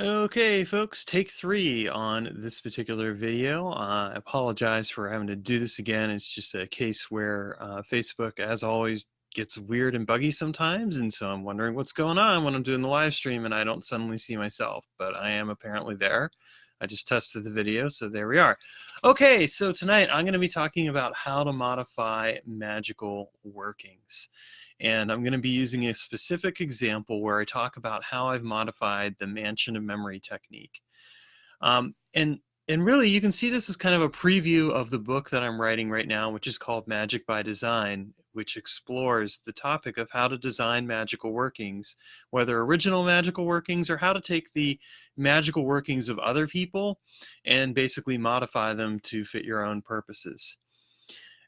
Okay, folks, take three on this particular video. I apologize for having to do this again. It's just a case where Facebook, as always, gets weird and buggy sometimes. And so I'm wondering what's going on when I'm doing the live stream and I don't suddenly see myself, but I am apparently there. I just tested the video, so there we are. Okay, so tonight I'm going to be talking about how to modify magical workings. And I'm going to be using a specific example where I talk about how I've modified the mansion of memory technique. Um, and and really, you can see this as kind of a preview of the book that I'm writing right now, which is called Magic by Design, which explores the topic of how to design magical workings, whether original magical workings or how to take the magical workings of other people and basically modify them to fit your own purposes.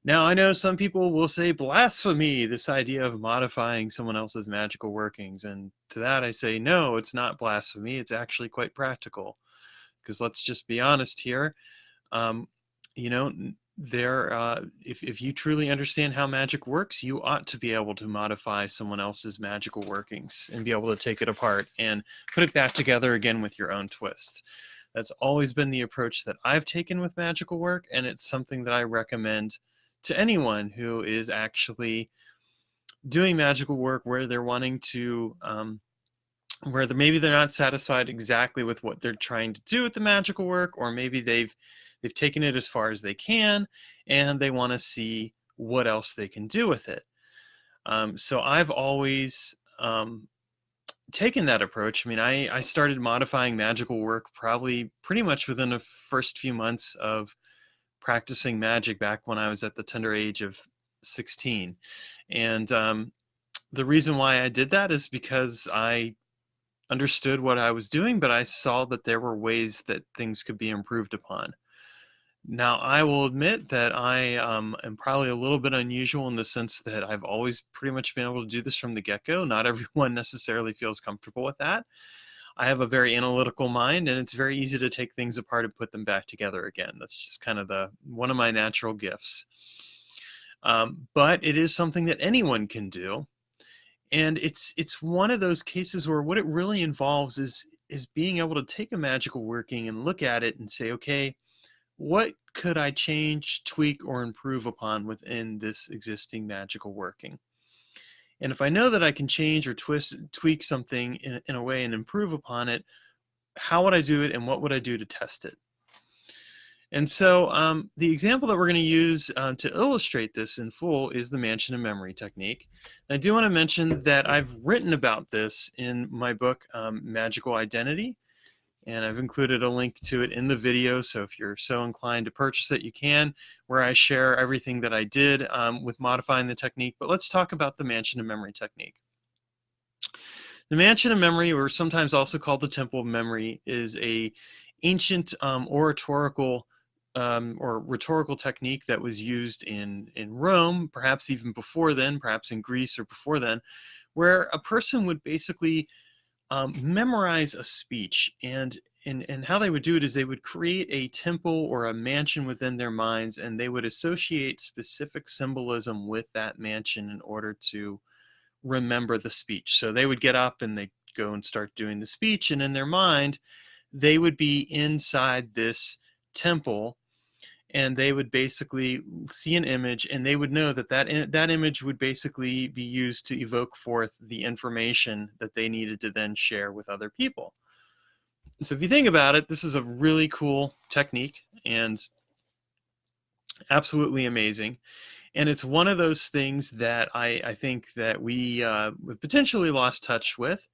Now, I know some people will say blasphemy, this idea of modifying someone else's magical workings. And to that, I say, no, it's not blasphemy. It's actually quite practical. Because let's just be honest here. Um, you know, if you truly understand how magic works, you ought to be able to modify someone else's magical workings and be able to take it apart and put it back together again with your own twists. That's always been the approach that I've taken with magical work, and it's something that I recommend to anyone who is actually doing magical work where they're wanting to where maybe they're not satisfied exactly with what they're trying to do with the magical work, or maybe they've taken it as far as they can and they want to see what else they can do with it. So I've always taken that approach. I mean, I started modifying magical work probably pretty much within the first few months of practicing magic back when I was at the tender age of 16. And the reason why I did that is because I understood what I was doing, but I saw that there were ways that things could be improved upon. Now, I will admit that I am probably a little bit unusual in the sense that I've always pretty much been able to do this from the get-go. Not everyone necessarily feels comfortable with that. I have a very analytical mind, and it's very easy to take things apart and put them back together again. That's just kind of one of my natural gifts. But it is something that anyone can do. And it's one of those cases where what it really involves is being able to take a magical working and look at it and say, okay, what could I change, tweak, or improve upon within this existing magical working? And if I know that I can change or tweak something in a way and improve upon it, how would I do it and what would I do to test it? And so the example that we're going to use to illustrate this in full is the mansion of memory technique. And I do want to mention that I've written about this in my book, Magical Identity, and I've included a link to it in the video. So if you're so inclined to purchase it, you can, where I share everything that I did with modifying the technique. But let's talk about the mansion of memory technique. The mansion of memory, or sometimes also called the temple of memory, is a ancient oratorical or rhetorical technique that was used in Rome, perhaps even before then, perhaps in Greece or before then, where a person would basically memorize a speech. And how they would do it is they would create a temple or a mansion within their minds, and they would associate specific symbolism with that mansion in order to remember the speech. So they would get up and they'd go and start doing the speech, and in their mind, they would be inside this temple, and they would basically see an image, and they would know that that image would basically be used to evoke forth the information that they needed to then share with other people. So if you think about it, this is a really cool technique and absolutely amazing. And it's one of those things that I think that we potentially lost touch with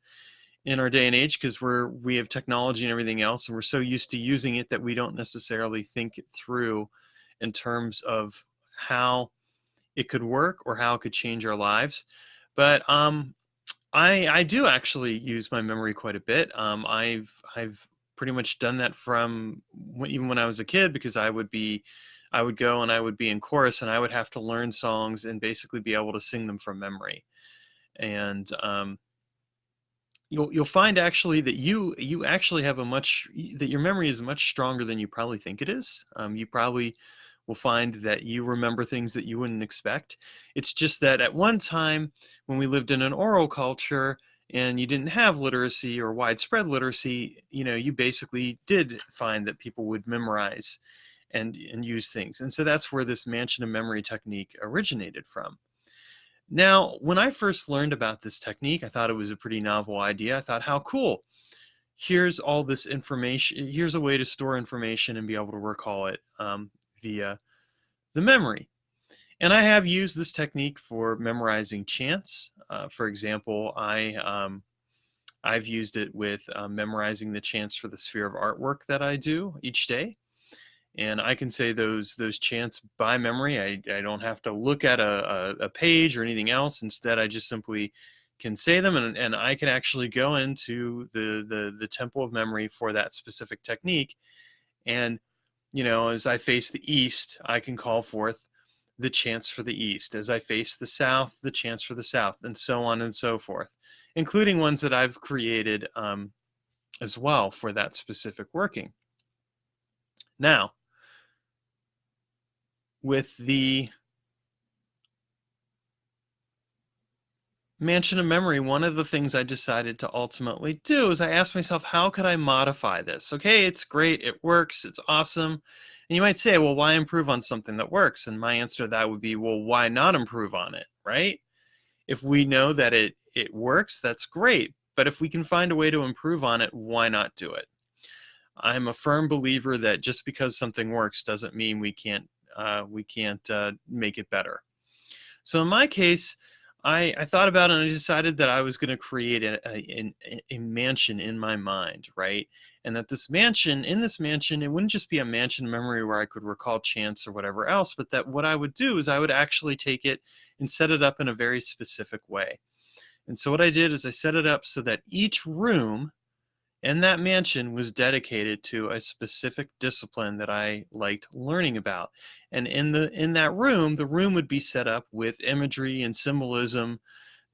in our day and age, because we have technology and everything else, and we're so used to using it that we don't necessarily think it through in terms of how it could work or how it could change our lives. But I do actually use my memory quite a bit. I've pretty much done that from even when I was a kid, because I would go and I would be in chorus, and I would have to learn songs and basically be able to sing them from memory. And you'll find actually that you actually have that your memory is much stronger than you probably think it is. You probably will find that you remember things that you wouldn't expect. It's just that at one time when we lived in an oral culture and you didn't have literacy or widespread literacy, you basically did find that people would memorize and use things. And so that's where this mansion of memory technique originated from. Now, when I first learned about this technique, I thought it was a pretty novel idea. I thought, how cool. Here's all this information. Here's a way to store information and be able to recall it via the memory. And I have used this technique for memorizing chants. For example, I've used it with memorizing the chants for the sphere of artwork that I do each day. And I can say those chants by memory. I don't have to look at a page or anything else. Instead, I just simply can say them, and I can actually go into the temple of memory for that specific technique. And, as I face the east, I can call forth the chants for the east. As I face the south, the chants for the south, and so on and so forth, including ones that I've created as well for that specific working. Now, with the mansion of memory, one of the things I decided to ultimately do is I asked myself, how could I modify this? Okay, it's great, it works, it's awesome. And you might say, well, why improve on something that works? And my answer to that would be, well, why not improve on it, right? If we know that it works, that's great. But if we can find a way to improve on it, why not do it? I'm a firm believer that just because something works doesn't mean we can't make it better. So in my case, I thought about it and I decided that I was going to create a mansion in my mind, right? And that in this mansion, it wouldn't just be a mansion memory where I could recall chants or whatever else, but that what I would do is I would actually take it and set it up in a very specific way. And so what I did is I set it up so that each room and that mansion was dedicated to a specific discipline that I liked learning about. And in that room, the room would be set up with imagery and symbolism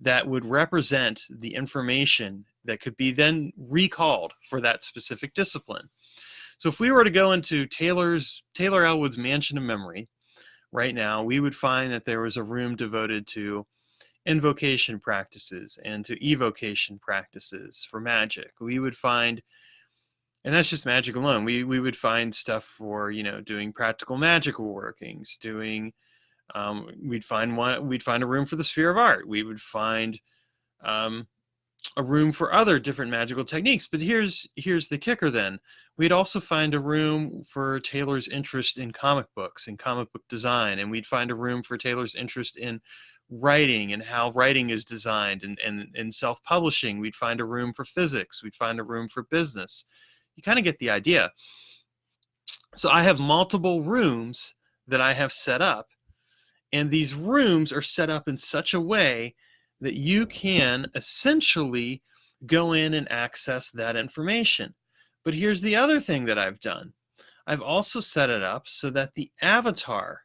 that would represent the information that could be then recalled for that specific discipline. So if we were to go into Taylor Ellwood's Mansion of Memory right now, we would find that there was a room devoted to invocation practices and to evocation practices for magic. We would find, and that's just magic alone, we would find stuff for, doing practical magical workings, we'd find a room for the sphere of art. We would find a room for other different magical techniques. But here's the kicker then. We'd also find a room for Taylor's interest in comic books and comic book design, and we'd find a room for Taylor's interest in writing and how writing is designed and self-publishing. We'd find a room for physics. We'd find a room for business. You kind of get the idea. So I have multiple rooms that I have set up, and these rooms are set up in such a way that you can essentially go in and access that information. But here's the other thing that I've done. I've also set it up so that the avatar,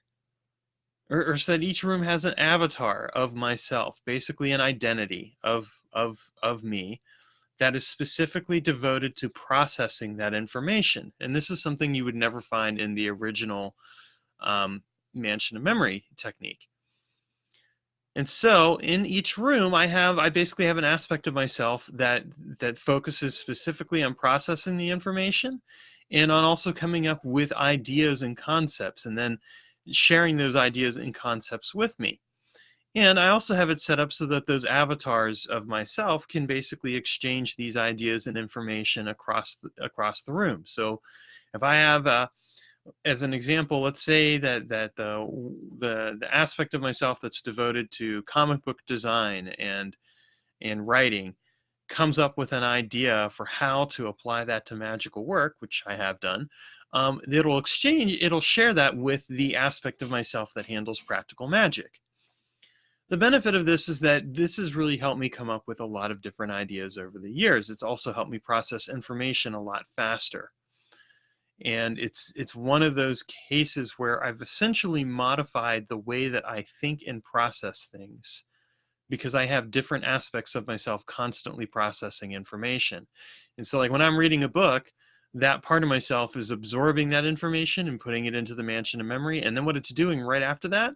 or so that each room has an avatar of myself, basically an identity of me that is specifically devoted to processing that information. And this is something you would never find in the original mansion of memory technique. And so in each room, I basically have an aspect of myself that focuses specifically on processing the information and on also coming up with ideas and concepts, and then sharing those ideas and concepts with me. And I also have it set up so that those avatars of myself can basically exchange these ideas and information across the room. So if I have, as an example, let's say that the aspect of myself that's devoted to comic book design and writing comes up with an idea for how to apply that to magical work, which I have done, it'll share that with the aspect of myself that handles practical magic. The benefit of this is that this has really helped me come up with a lot of different ideas over the years. It's also helped me process information a lot faster. And it's one of those cases where I've essentially modified the way that I think and process things, because I have different aspects of myself constantly processing information. And so like when I'm reading a book, that part of myself is absorbing that information and putting it into the mansion of memory. And then what it's doing right after that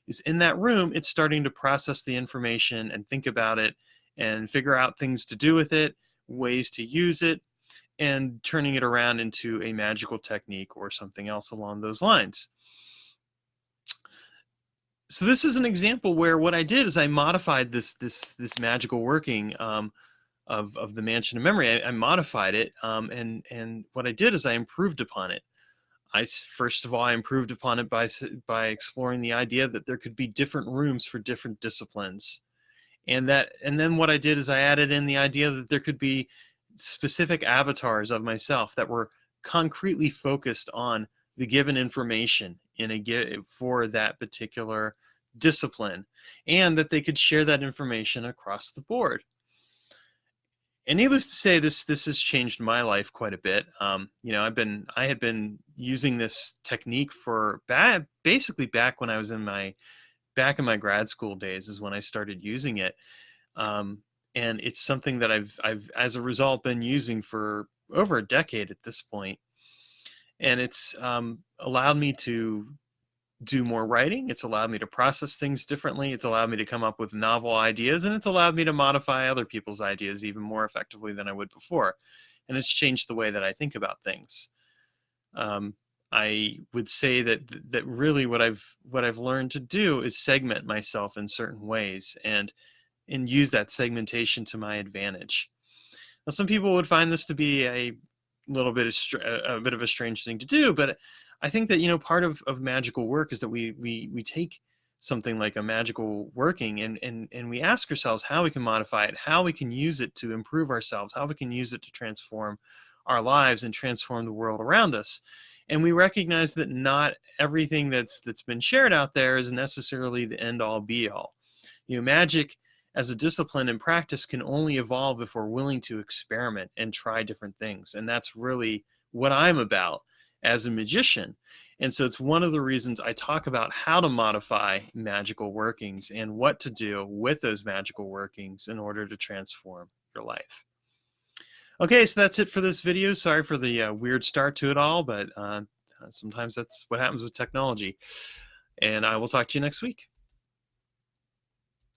is in that room, it's starting to process the information and think about it and figure out things to do with it, ways to use it, and turning it around into a magical technique or something else along those lines. So this is an example where what I did is I modified this magical working of the mansion of memory. I modified it, and what I did is I improved upon it. First of all, I improved upon it by exploring the idea that there could be different rooms for different disciplines, and then what I did is I added in the idea that there could be specific avatars of myself that were concretely focused on the given information for that particular discipline, and that they could share that information across the board. And needless to say, this has changed my life quite a bit. I had been using this technique for basically back when I was in my grad school days is when I started using it. And it's something that I've as a result been using for over a decade at this point. And it's allowed me to do more writing. It's allowed me to process things differently. It's allowed me to come up with novel ideas, and it's allowed me to modify other people's ideas even more effectively than I would before. And it's changed the way that I think about things. I would say that really what I've learned to do is segment myself in certain ways and use that segmentation to my advantage. Now, some people would find this to be a bit of a strange thing to do, but I think that part of magical work is that we take something like a magical working and we ask ourselves how we can modify it, how we can use it to improve ourselves, how we can use it to transform our lives and transform the world around us. And we recognize that not everything that's been shared out there is necessarily the end all be all. Magic as a discipline and practice can only evolve if we're willing to experiment and try different things. And that's really what I'm about as a magician. And so it's one of the reasons I talk about how to modify magical workings and what to do with those magical workings in order to transform your life. Okay, so that's it for this video. Sorry for the weird start to it all, but sometimes that's what happens with technology. And I will talk to you next week.